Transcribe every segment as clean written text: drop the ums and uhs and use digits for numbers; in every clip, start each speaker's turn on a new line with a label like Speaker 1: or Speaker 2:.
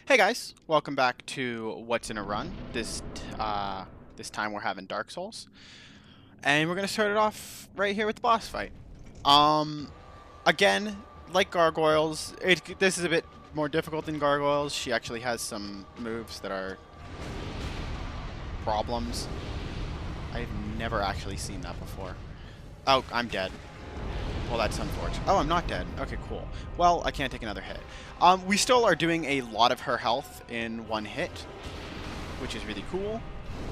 Speaker 1: Hey guys, welcome back to What's in a Run. This time we're having Dark Souls, and we're gonna start it off right here with the boss fight. Um, Again, like gargoyles, this is a bit more difficult than gargoyles. She actually has some moves that are problems. I've never actually seen that before. Oh, I'm dead. Well, that's unfortunate. Oh, I'm not dead. Okay, cool. Well, I can't take another hit. We still are doing a lot of her health in one hit, which is really cool.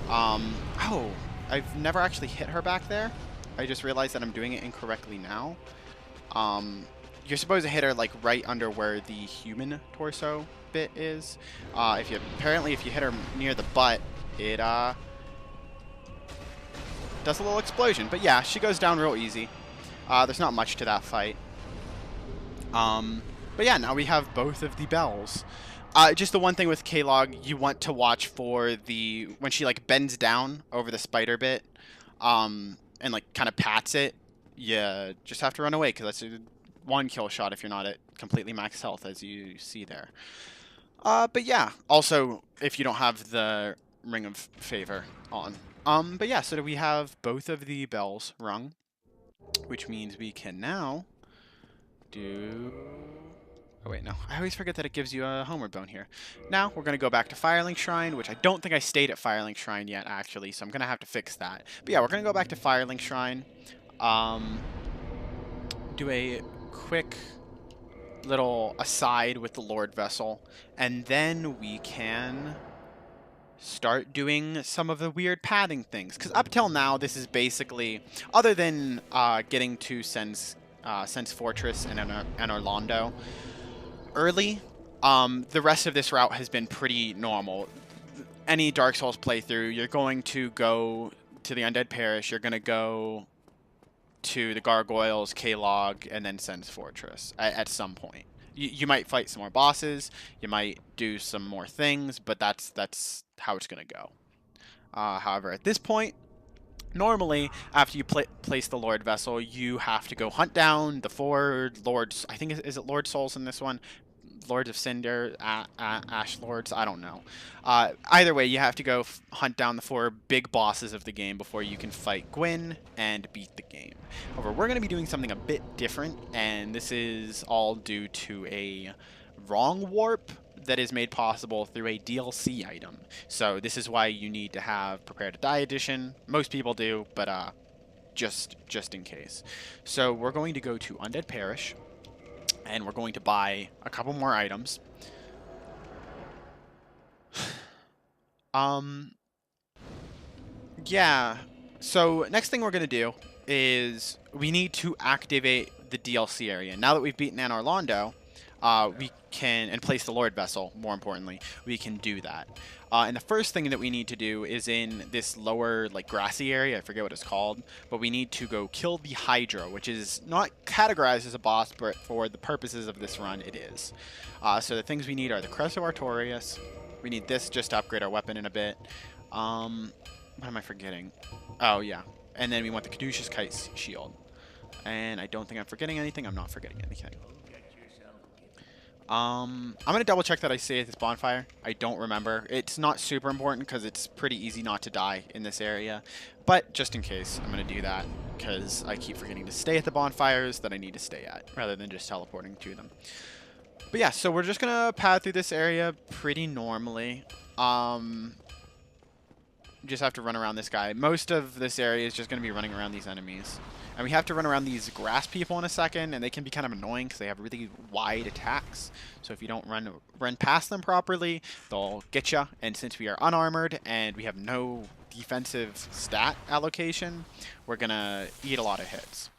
Speaker 1: Oh, I've never actually hit her back there. I just realized that I'm doing it incorrectly now. You're supposed to hit her like right under where the human torso bit is. If you hit her near the butt, it does a little explosion. But yeah, she goes down real easy. There's not much to that fight. But yeah, now we have both of the bells. Just the one thing with Quelaag, you want to watch for when she like bends down over the spider bit, and like kind of pats it. You just have to run away because that's a one kill shot if you're not at completely max health, as you see there. But yeah, also if you don't have the Ring of Favor on. But yeah, so we have both of the bells rung, which means we can now do... Oh wait, no. I always forget that it gives you a homeward bone here. Now, we're going to go back to Firelink Shrine, which I don't think I stayed at Firelink Shrine yet, actually, so I'm going to have to fix that. But yeah, we're going to go back to Firelink Shrine. Do a quick little aside with the Lord Vessel, and then we can start doing some of the weird pathing things. Because up till now, this is basically, other than getting to Sen's Fortress and Orlando early, the rest of this route has been pretty normal. Any Dark Souls playthrough, you're going to go to the Undead Parish, you're going to go to the Gargoyles, Quelaag, and then Sen's Fortress at some point. You might fight some more bosses, you might do some more things, but that's how it's going to go. However, at this point, normally, after you place the Lord Vessel, you have to go hunt down the four Lords. I think, is it Lord Souls in this one? Lords of Cinder, Ash Lords, I don't know. Either way, you have to go hunt down the four big bosses of the game before you can fight Gwyn and beat the game. However, we're going to be doing something a bit different, and this is all due to a wrong warp that is made possible through a DLC item. So this is why you need to have Prepare to Die edition. Most people do, but just in case. So we're going to go to Undead Parish, and we're going to buy a couple more items. Yeah. So next thing we're going to do is we need to activate the DLC area. Now that we've beaten Anne Orlando, we can, and place the Lord Vessel, more importantly, we can do that. And the first thing that we need to do is in this lower, like, grassy area, I forget what it's called, but we need to go kill the Hydra, which is not categorized as a boss, but for the purposes of this run, it is. So the things we need are the Crest of Artorias. We need this just to upgrade our weapon in a bit. What am I forgetting? Oh, yeah. And then we want the Caduceus Kite Shield. And I don't think I'm forgetting anything. I'm not forgetting anything. I'm going to double check that I stay at this bonfire. I don't remember. It's not super important because it's pretty easy not to die in this area. But just in case, I'm going to do that because I keep forgetting to stay at the bonfires that I need to stay at rather than just teleporting to them. But yeah, so we're just going to path through this area pretty normally. Just have to run around this guy. Most of this area is just going to be running around these enemies. And we have to run around these grass people in a second, and they can be kind of annoying because they have really wide attacks. So if you don't run past them properly, they'll get you. And since we are unarmored and we have no defensive stat allocation, we're going to eat a lot of hits.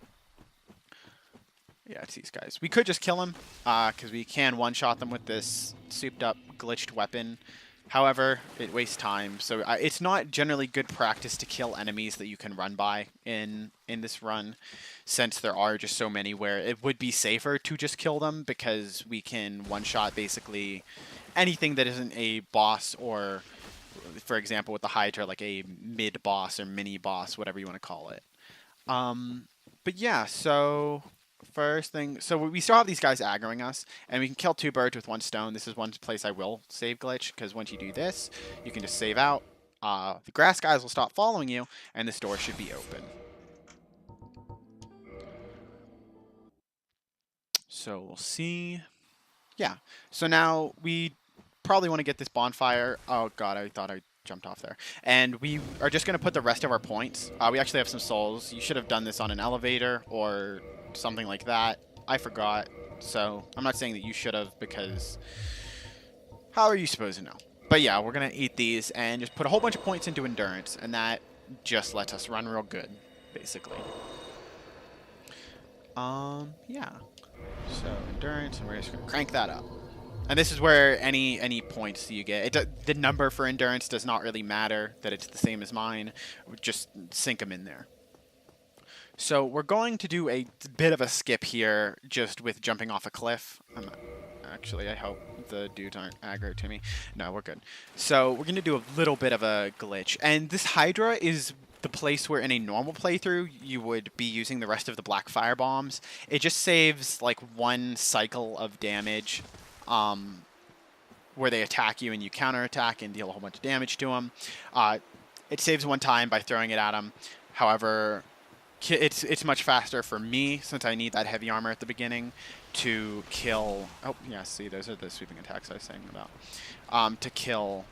Speaker 1: Yeah, it's these guys. We could just kill them because we can one-shot them with this souped-up, glitched weapon. However, it wastes time, so it's not generally good practice to kill enemies that you can run by in this run, since there are just so many where it would be safer to just kill them because we can one-shot basically anything that isn't a boss or, for example, with the Hydra, like a mid-boss or mini-boss, whatever you want to call it. But yeah, so first thing, so we still have these guys aggroing us, and we can kill 2 birds with 1 stone. This is one place I will save glitch, because once you do this, you can just save out. The grass guys will stop following you, and this door should be open. So we'll see. Yeah. So now we probably want to get this bonfire. Oh god, I thought I jumped off there. And we are just going to put the rest of our points. We actually have some souls. You should have done this on an elevator or something like that. I forgot. So I'm not saying that you should have, because how are you supposed to know? But yeah, we're going to eat these and just put a whole bunch of points into endurance, and that just lets us run real good, basically. Yeah. So endurance, and we're just going to crank that up. And this is where any points you get. The number for endurance does not really matter, that it's the same as mine. Just sink them in there. So we're going to do a bit of a skip here, just with jumping off a cliff. Actually, I hope the dudes aren't aggro to me. No, we're good. So we're going to do a little bit of a glitch. And this Hydra is the place where in a normal playthrough you would be using the rest of the black fire bombs. It just saves like 1 cycle of damage, where they attack you and you counterattack and deal a whole bunch of damage to them. It saves 1 time by throwing it at them. However, it's much faster for me, since I need that heavy armor at the beginning, to kill... Oh, yeah, see, those are the sweeping attacks I was saying about. To kill...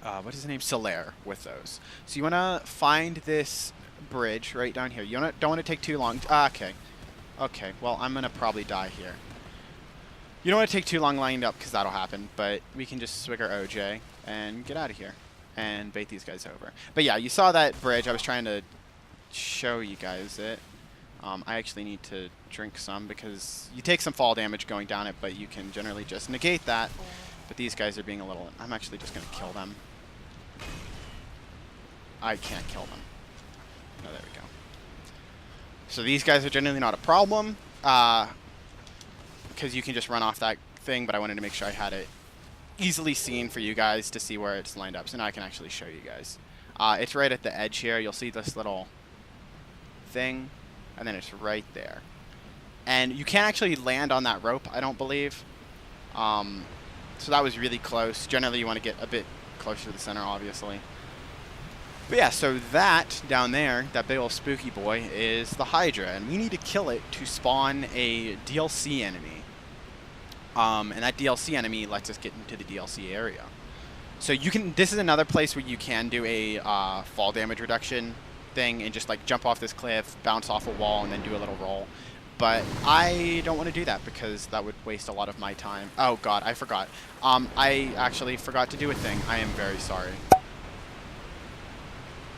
Speaker 1: what is his name? Solaire with those. So you want to find this bridge right down here. You don't want to take too long. Okay. Okay, well, I'm going to probably die here. You don't want to take too long lined up, because that'll happen, but we can just swig our OJ and get out of here and bait these guys over. But yeah, you saw that bridge. I was trying to show you guys it. I actually need to drink some, because you take some fall damage going down it, but you can generally just negate that. But these guys are being a little... I'm actually just going to kill them. I can't kill them. Oh, there we go. So these guys are generally not a problem, because you can just run off that thing, but I wanted to make sure I had it easily seen for you guys to see where it's lined up. So now I can actually show you guys. It's right at the edge here. You'll see this little thing, and then it's right there. And you can't actually land on that rope, I don't believe. So that was really close. Generally, you want to get a bit closer to the center, obviously. But yeah, so that down there, that big old spooky boy, is the Hydra, and we need to kill it to spawn a DLC enemy. And that DLC enemy lets us get into the DLC area. So you can... This is another place where you can do a fall damage reduction thing and just like jump off this cliff, bounce off a wall, and then do a little roll. But I don't want to do that, because that would waste a lot of my time. Oh god, I forgot. I actually forgot to do a thing. I am very sorry.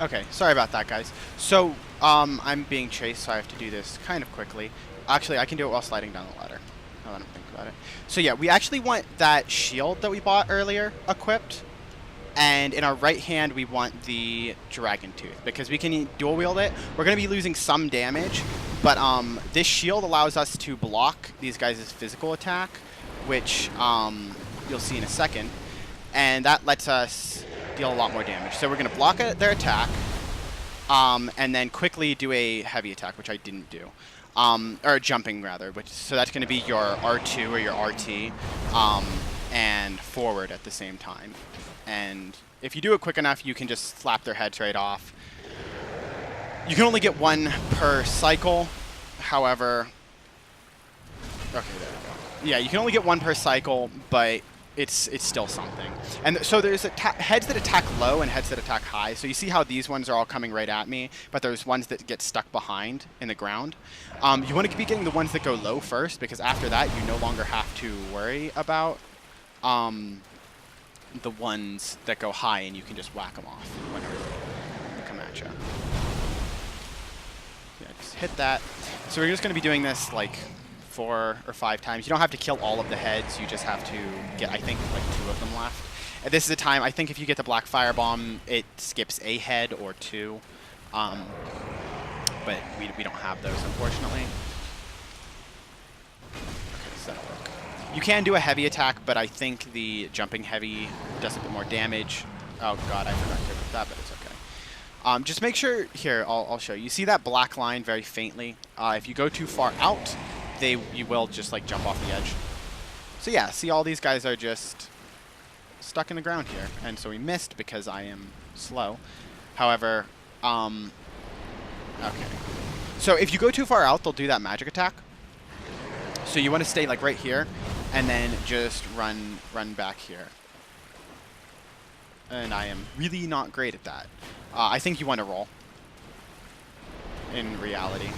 Speaker 1: Okay, sorry about that, guys. So, I'm being chased, so I have to do this kind of quickly. Actually, I can do it while sliding down the ladder, now that I'm thinking about it. So yeah, we actually want that shield that we bought earlier equipped. And in our right hand, we want the Dragon Tooth, because we can dual wield it. We're going to be losing some damage, but this shield allows us to block these guys' physical attack, which you'll see in a second. And that lets us deal a lot more damage. So we're going to block their attack, and then quickly do a heavy attack, which I didn't do. Or jumping, rather. So that's going to be your R2 or your RT, and forward at the same time. And if you do it quick enough, you can just slap their heads right off. You can only get 1 per cycle. However... Okay, there we go. Yeah, you can only get 1 per cycle, but it's still something. And so there's heads that attack low and heads that attack high. So you see how these ones are all coming right at me, but there's ones that get stuck behind in the ground. You want to be getting the ones that go low first, because after that, you no longer have to worry about... the ones that go high, and you can just whack them off whenever they come at you. Yeah, just hit that. So we're just going to be doing this like 4 or 5 times. You don't have to kill all of the heads. You just have to get, I think, like 2 of them left. And this is the time, I think if you get the black firebomb, it skips a head or 2. But we don't have those, unfortunately. Okay, so that'll work. You can do a heavy attack, but I think the jumping heavy does a bit more damage. Oh god, I forgot to do that, but it's okay. Just make sure, here, I'll show you. You see that black line very faintly? If you go too far out, you will just like jump off the edge. So yeah, see all these guys are just stuck in the ground here. And so we missed because I am slow. However, okay. So if you go too far out, they'll do that magic attack. So you want to stay like right here and then just run back here. And I am really not great at that. I think you want to roll. In reality.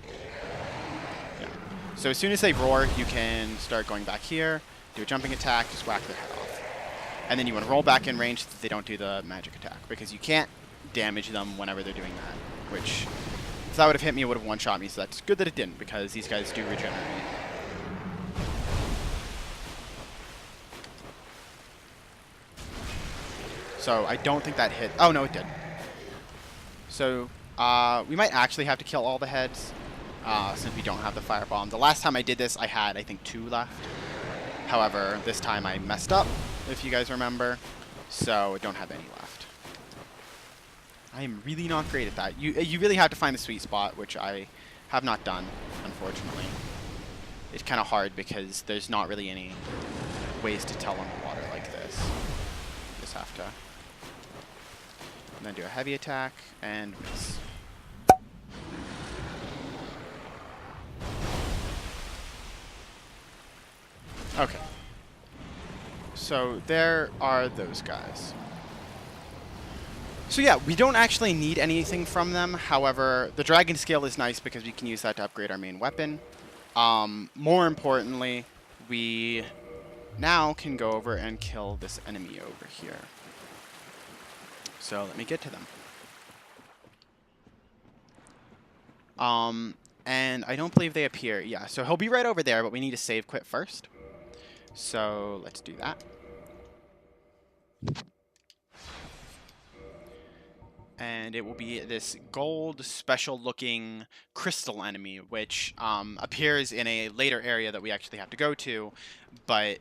Speaker 1: Yeah. So as soon as they roar, you can start going back here, do a jumping attack, just whack their head off. And then you want to roll back in range so that they don't do the magic attack, because you can't damage them whenever they're doing that. Which, if that would have hit me, it would have one-shot me, so that's good that it didn't, because these guys do regenerate. So I don't think that hit. Oh, no, it did. So we might actually have to kill all the heads since we don't have the firebomb. The last time I did this, I had, I think, 2 left. However, this time I messed up, if you guys remember. So I don't have any left. I am really not great at that. You really have to find the sweet spot, which I have not done, unfortunately. It's kind of hard because there's not really any ways to tell on the water like this. You just have to... And then do a heavy attack, and miss. Okay. So there are those guys. So yeah, we don't actually need anything from them. However, the dragon scale is nice because we can use that to upgrade our main weapon. More importantly, we now can go over and kill this enemy over here. So let me get to them. And I don't believe they appear. Yeah, so he'll be right over there, but we need to save quit first. So let's do that. And it will be this gold special looking crystal enemy, which appears in a later area that we actually have to go to, but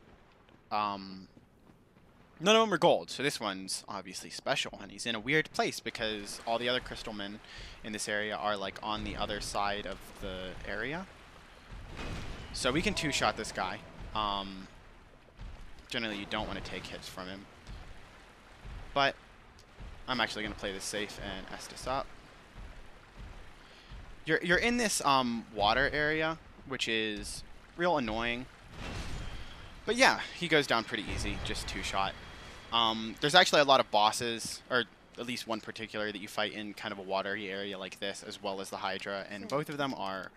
Speaker 1: none of them are gold, so this one's obviously special, and he's in a weird place because all the other crystal men in this area are like on the other side of the area. So we can 2-shot this guy. Generally, you don't want to take hits from him, but I'm actually going to play this safe and S this up. You're in this water area, which is real annoying. But yeah, he goes down pretty easy, just 2-shot. There's actually a lot of bosses, or at least one particular, that you fight in kind of a watery area like this, as well as the Hydra, and both of them are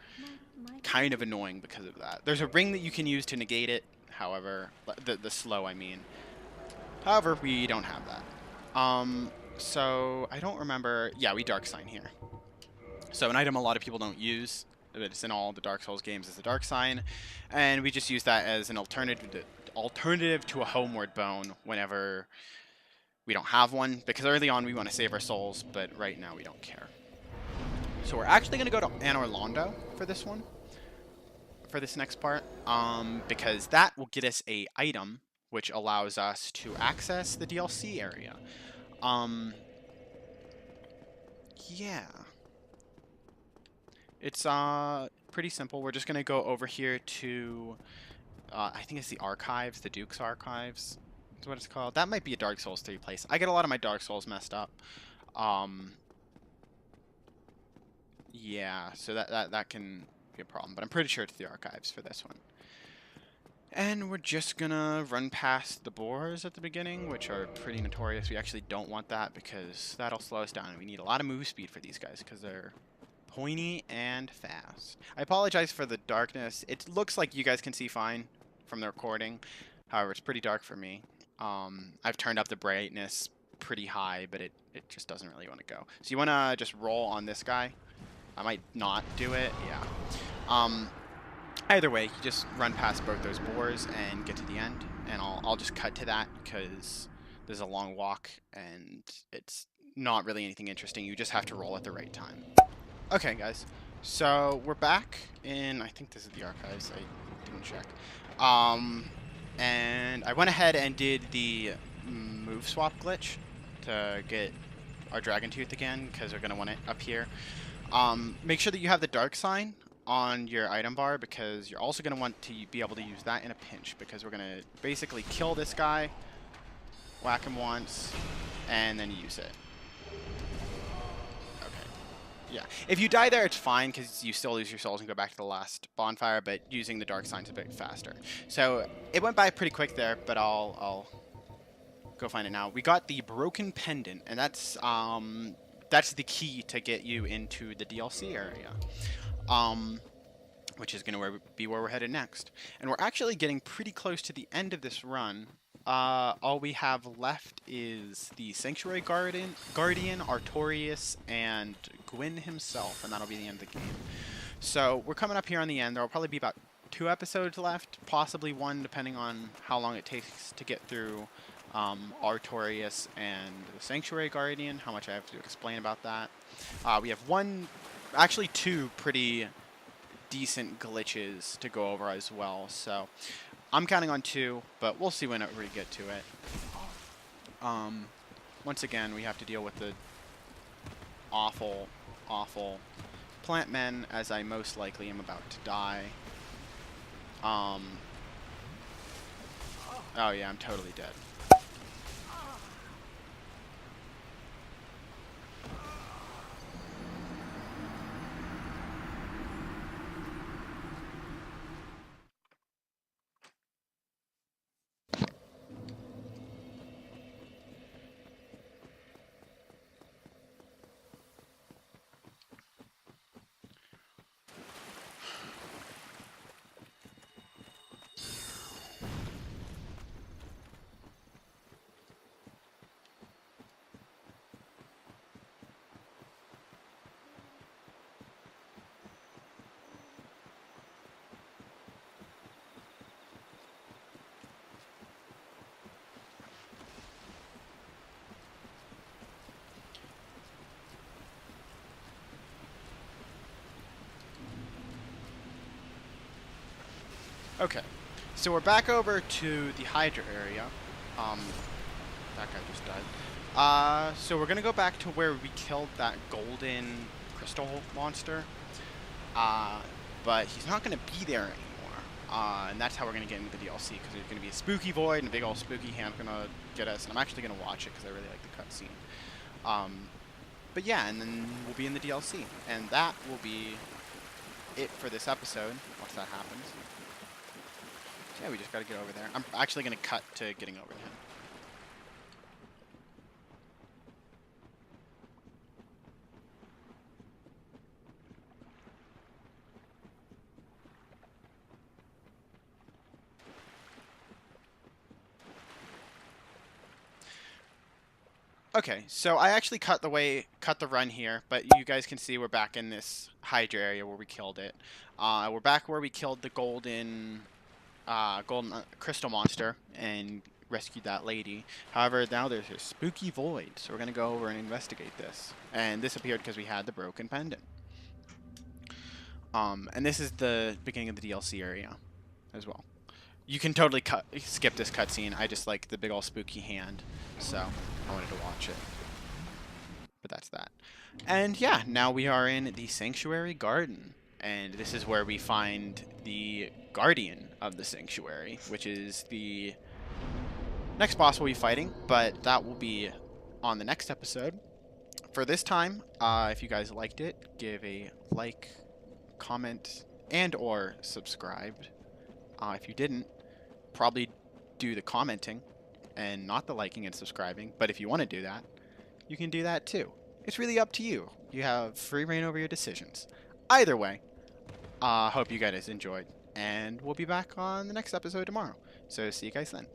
Speaker 1: kind of annoying because of that. There's a ring that you can use to negate it, however, the slow, I mean. However, we don't have that. So I don't remember. Yeah, we Dark Sign here. So an item a lot of people don't use, but it's in all the Dark Souls games, is the Dark Sign, and we just use that as an alternative to a homeward bone whenever we don't have one, because early on we want to save our souls, but right now we don't care. So we're actually going to go to Anor Londo for this one, for this next part, because that will get us a item which allows us to access the DLC area. Yeah. It's pretty simple. We're just going to go over here to, I think it's the Archives, the Duke's Archives. That's what it's called. That might be a Dark Souls 3 place. I get a lot of my Dark Souls messed up. Yeah, so that can be a problem. But I'm pretty sure it's the Archives for this one. And we're just gonna run past the boars at the beginning, which are pretty notorious. We actually don't want that because that'll slow us down. And we need a lot of move speed for these guys because they're pointy and fast. I apologize for the darkness. It looks like you guys can see fine from the recording. However, it's pretty dark for me. I've turned up the brightness pretty high, but it just doesn't really want to go. So you want to just roll on this guy. I might not do it. Yeah. Either way, you just run past both those boars and get to the end, and I'll just cut to that because there's a long walk and it's not really anything interesting. You just have to roll at the right time. Okay, guys, so we're back in, I think this is the Archives, I didn't check. And I went ahead and did the move swap glitch. to get our Dragon Tooth again, because we're going to want it up here. Make sure that you have the dark sign on your item bar, because you're also going to want to be able to use that in a pinch, because we're going to basically kill this guy, whack him once, and then use it. Yeah, if you die there, it's fine because you still lose your souls and go back to the last bonfire, but using the dark sign's a bit faster. So it went by pretty quick there, but I'll go find it now. We got the broken pendant, and that's the key to get you into the DLC area, which is going to be where we're headed next. And we're actually getting pretty close to the end of this run. All we have left is the Sanctuary Guardian, Artorias, and Gwyn himself, and that'll be the end of the game. So we're coming up here on the end. There will probably be about 2 episodes left, possibly 1, depending on how long it takes to get through Artorias and the Sanctuary Guardian, how much I have to explain about that. We have actually 2 pretty decent glitches to go over as well, so I'm counting on 2, but we'll see whenever we get to it. Once again, we have to deal with the awful, awful plant men, as I most likely am about to die. Oh yeah, I'm totally dead. Okay, so we're back over to the Hydra area. That guy just died. So we're gonna go back to where we killed that golden crystal monster. But he's not gonna be there anymore. And that's how we're gonna get into the DLC, because there's gonna be a spooky void and a big old spooky hand gonna get us. And I'm actually gonna watch it because I really like the cutscene. But yeah, and then we'll be in the DLC, and that will be it for this episode once that happens. Yeah, we just gotta get over there. I'm actually gonna cut to getting over to him. Okay, so I actually cut the run here, but you guys can see we're back in this Hydra area where we killed it. We're back where we killed the golden crystal monster and rescued that lady. However, now there's a spooky void, so we're gonna go over and investigate this. And this appeared because we had the broken pendant. And this is the beginning of the DLC area as well. You can totally skip this cutscene. I just like the big old spooky hand, so I wanted to watch it. But that's that. And yeah, now we are in the Sanctuary Garden. And this is where we find the Guardian of the Sanctuary, which is the next boss we'll be fighting, but that will be on the next episode. For this time, if you guys liked it, give a like, comment, and or subscribe. If you didn't, probably do the commenting and not the liking and subscribing, but if you want to do that, you can do that too. It's really up to you. You have free reign over your decisions. Either way, hope you guys enjoyed, and we'll be back on the next episode tomorrow. So see you guys then.